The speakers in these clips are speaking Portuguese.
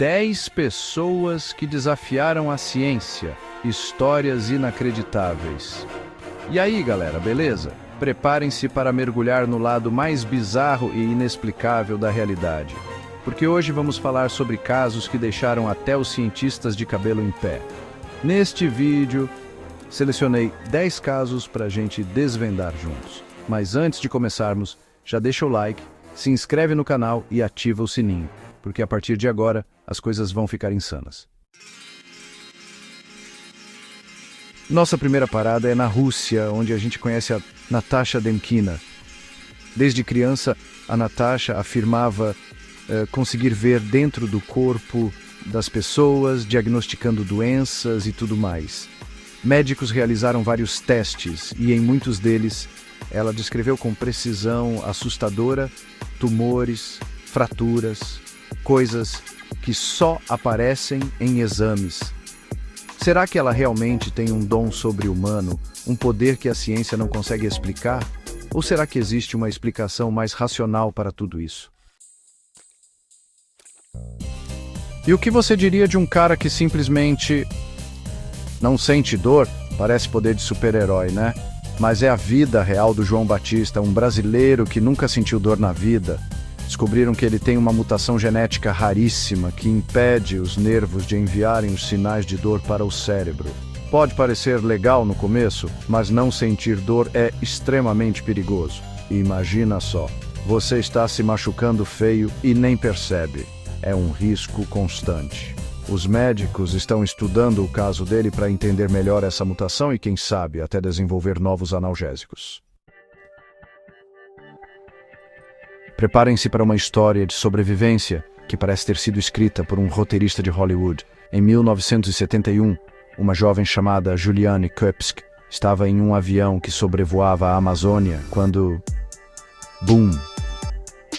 10 pessoas que desafiaram a ciência. Histórias inacreditáveis. E aí, galera, beleza? Preparem-se para mergulhar no lado mais bizarro e inexplicável da realidade. Porque hoje vamos falar sobre casos que deixaram até os cientistas de cabelo em pé. Neste vídeo, selecionei 10 casos para a gente desvendar juntos. Mas antes de começarmos, já deixa o like, se inscreve no canal e ativa o sininho, porque a partir de agora as coisas vão ficar insanas. Nossa primeira parada é na Rússia, onde a gente conhece a Natasha Demkina. Desde criança, a Natasha afirmava conseguir ver dentro do corpo das pessoas, diagnosticando doenças e tudo mais. Médicos realizaram vários testes e em muitos deles ela descreveu com precisão assustadora tumores, fraturas, coisas que só aparecem em exames. Será que ela realmente tem um dom sobre-humano, um poder que a ciência não consegue explicar? Ou será que existe uma explicação mais racional para tudo isso? E o que você diria de um cara que simplesmente não sente dor? Parece poder de super-herói, né? Mas é a vida real do João Batista, um brasileiro que nunca sentiu dor na vida. Descobriram que ele tem uma mutação genética raríssima que impede os nervos de enviarem os sinais de dor para o cérebro. Pode parecer legal no começo, mas não sentir dor é extremamente perigoso. E imagina só, você está se machucando feio e nem percebe. É um risco constante. Os médicos estão estudando o caso dele para entender melhor essa mutação e, quem sabe, até desenvolver novos analgésicos. Preparem-se para uma história de sobrevivência que parece ter sido escrita por um roteirista de Hollywood. Em 1971, uma jovem chamada Juliane Köpsk estava em um avião que sobrevoava a Amazônia quando... Bum!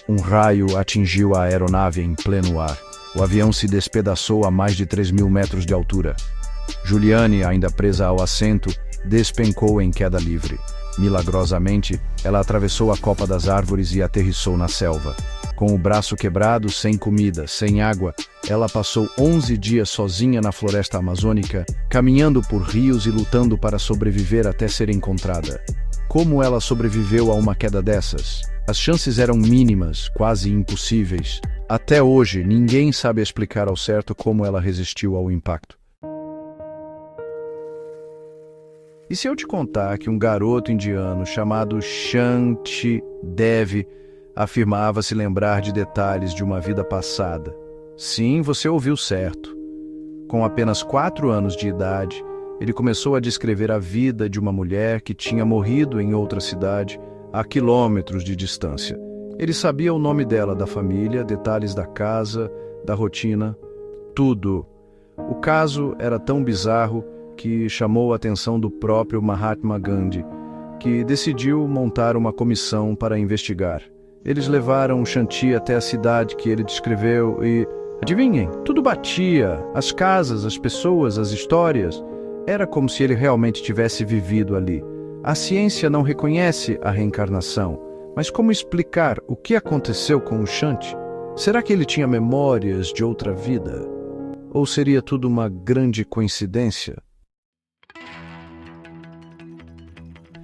Um raio atingiu a aeronave em pleno ar. O avião se despedaçou a mais de 3.000 metros de altura. Juliane, ainda presa ao assento, despencou em queda livre. Milagrosamente, ela atravessou a copa das árvores e aterrissou na selva. Com o braço quebrado, sem comida, sem água, ela passou 11 dias sozinha na floresta amazônica, caminhando por rios e lutando para sobreviver até ser encontrada. Como ela sobreviveu a uma queda dessas? As chances eram mínimas, quase impossíveis. Até hoje, ninguém sabe explicar ao certo como ela resistiu ao impacto. E se eu te contar que um garoto indiano chamado Shanti Dev afirmava se lembrar de detalhes de uma vida passada? Sim, você ouviu certo. Com apenas 4 anos de idade, ele começou a descrever a vida de uma mulher que tinha morrido em outra cidade, a quilômetros de distância. Ele sabia o nome dela, da família, detalhes da casa, da rotina, tudo. O caso era tão bizarro que chamou a atenção do próprio Mahatma Gandhi, que decidiu montar uma comissão para investigar. Eles levaram Shanti até a cidade que ele descreveu e, adivinhem, tudo batia. As casas, as pessoas, as histórias. Era como se ele realmente tivesse vivido ali. A ciência não reconhece a reencarnação, mas como explicar o que aconteceu com o Shanti? Será que ele tinha memórias de outra vida? Ou seria tudo uma grande coincidência?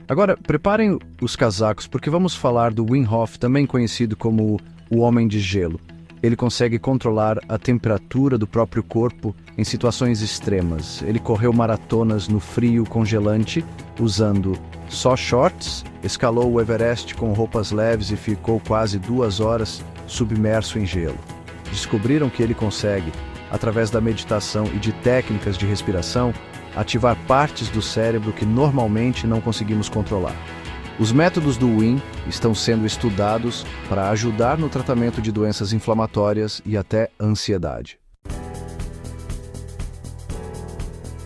Agora, preparem os casacos, porque vamos falar do Wim Hof, também conhecido como o Homem de Gelo. Ele consegue controlar a temperatura do próprio corpo em situações extremas. Ele correu maratonas no frio congelante, usando só shorts, escalou o Everest com roupas leves e ficou quase 2 horas submerso em gelo. Descobriram que ele consegue, através da meditação e de técnicas de respiração, ativar partes do cérebro que normalmente não conseguimos controlar. Os métodos do Wim estão sendo estudados para ajudar no tratamento de doenças inflamatórias e até ansiedade.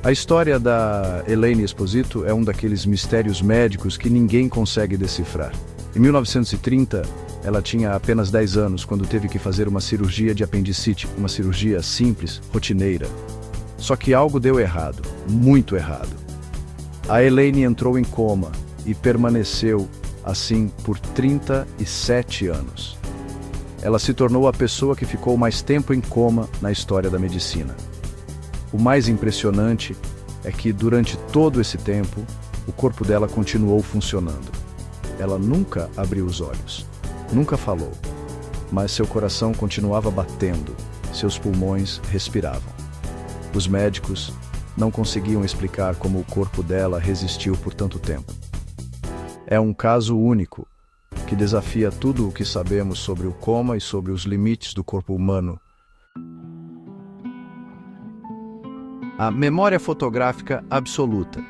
A história da Elaine Esposito é um daqueles mistérios médicos que ninguém consegue decifrar. Em 1930, ela tinha apenas 10 anos quando teve que fazer uma cirurgia de apendicite, uma cirurgia simples, rotineira. Só que algo deu errado, muito errado. A Elaine entrou em coma e permaneceu assim por 37 anos. ela se tornou a pessoa que ficou mais tempo em coma na história da medicina. O mais impressionante é que, durante todo esse tempo, o corpo dela continuou funcionando. Ela nunca abriu os olhos, nunca falou, mas seu coração continuava batendo, seus pulmões respiravam. Os médicos não conseguiam explicar como o corpo dela resistiu por tanto tempo. É um caso único, que desafia tudo o que sabemos sobre o coma e sobre os limites do corpo humano. A memória fotográfica absoluta.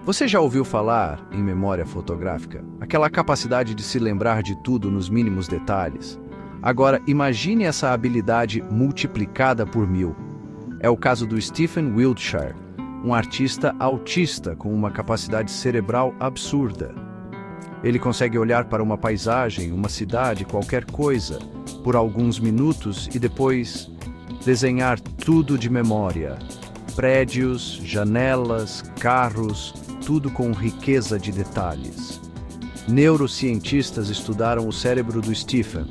Você já ouviu falar em memória fotográfica? Aquela capacidade de se lembrar de tudo nos mínimos detalhes. Agora, imagine essa habilidade multiplicada por 1000. É o caso do Stephen Wiltshire, um artista autista com uma capacidade cerebral absurda. Ele consegue olhar para uma paisagem, uma cidade, qualquer coisa, por alguns minutos e depois desenhar tudo de memória. Prédios, janelas, carros, tudo com riqueza de detalhes. Neurocientistas estudaram o cérebro do Stephen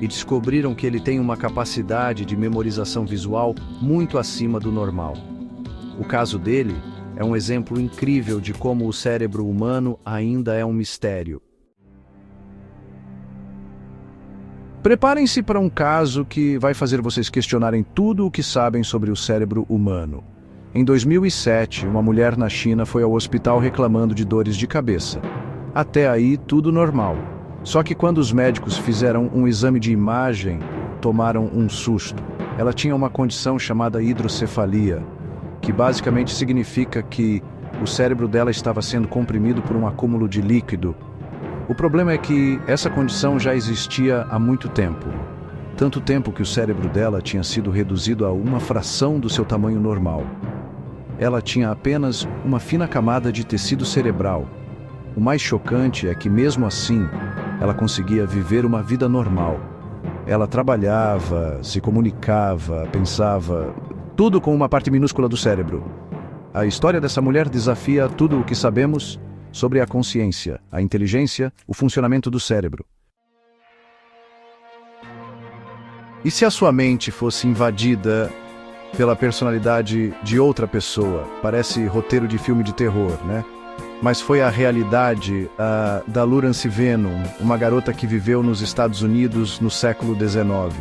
e descobriram que ele tem uma capacidade de memorização visual muito acima do normal. O caso dele é um exemplo incrível de como o cérebro humano ainda é um mistério. Preparem-se para um caso que vai fazer vocês questionarem tudo o que sabem sobre o cérebro humano. Em 2007, uma mulher na China foi ao hospital reclamando de dores de cabeça. Até aí, tudo normal. Só que quando os médicos fizeram um exame de imagem, tomaram um susto. Ela tinha uma condição chamada hidrocefalia, que basicamente significa que o cérebro dela estava sendo comprimido por um acúmulo de líquido. O problema é que essa condição já existia há muito tempo. Tanto tempo que o cérebro dela tinha sido reduzido a uma fração do seu tamanho normal. Ela tinha apenas uma fina camada de tecido cerebral. O mais chocante é que, mesmo assim, ela conseguia viver uma vida normal. Ela trabalhava, se comunicava, pensava, tudo com uma parte minúscula do cérebro. A história dessa mulher desafia tudo o que sabemos sobre a consciência, a inteligência, o funcionamento do cérebro. E se a sua mente fosse invadida pela personalidade de outra pessoa? Parece roteiro de filme de terror, né? Mas foi a realidade da Laurence Venom, uma garota que viveu nos Estados Unidos no século XIX.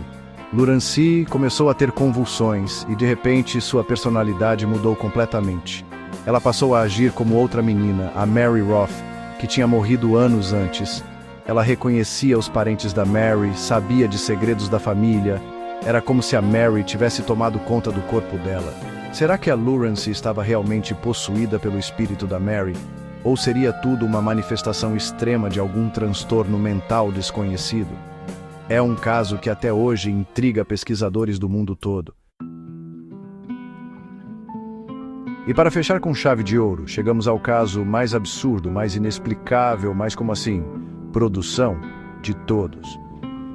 Laurence começou a ter convulsões e, de repente, sua personalidade mudou completamente. Ela passou a agir como outra menina, a Mary Roth, que tinha morrido anos antes. Ela reconhecia os parentes da Mary, sabia de segredos da família. Era como se a Mary tivesse tomado conta do corpo dela. Será que a Laurence estava realmente possuída pelo espírito da Mary? Ou seria tudo uma manifestação extrema de algum transtorno mental desconhecido? É um caso que até hoje intriga pesquisadores do mundo todo. E para fechar com chave de ouro, chegamos ao caso mais absurdo, mais inexplicável, mais como assim, produção de todos.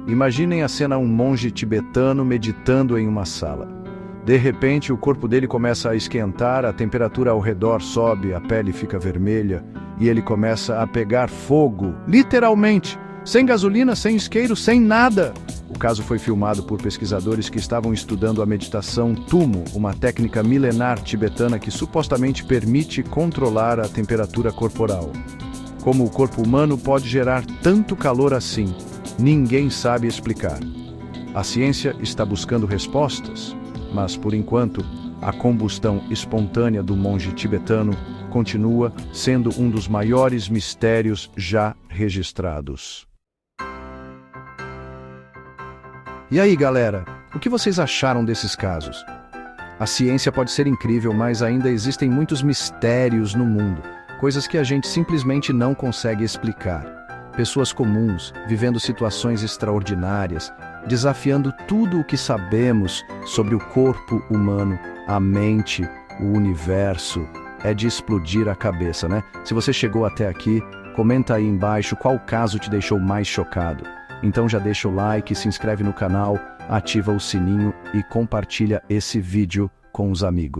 Imaginem a cena: um monge tibetano meditando em uma sala. De repente, o corpo dele começa a esquentar, a temperatura ao redor sobe, a pele fica vermelha e ele começa a pegar fogo, literalmente, sem gasolina, sem isqueiro, sem nada. O caso foi filmado por pesquisadores que estavam estudando a meditação Tummo, uma técnica milenar tibetana que supostamente permite controlar a temperatura corporal. Como o corpo humano pode gerar tanto calor assim? Ninguém sabe explicar. A ciência está buscando respostas, mas, por enquanto, a combustão espontânea do monge tibetano continua sendo um dos maiores mistérios já registrados. E aí, galera, o que vocês acharam desses casos? A ciência pode ser incrível, mas ainda existem muitos mistérios no mundo, coisas que a gente simplesmente não consegue explicar. Pessoas comuns, vivendo situações extraordinárias, desafiando tudo o que sabemos sobre o corpo humano, a mente, o universo. É de explodir a cabeça, né? Se você chegou até aqui, comenta aí embaixo qual caso te deixou mais chocado. Então já deixa o like, se inscreve no canal, ativa o sininho e compartilha esse vídeo com os amigos.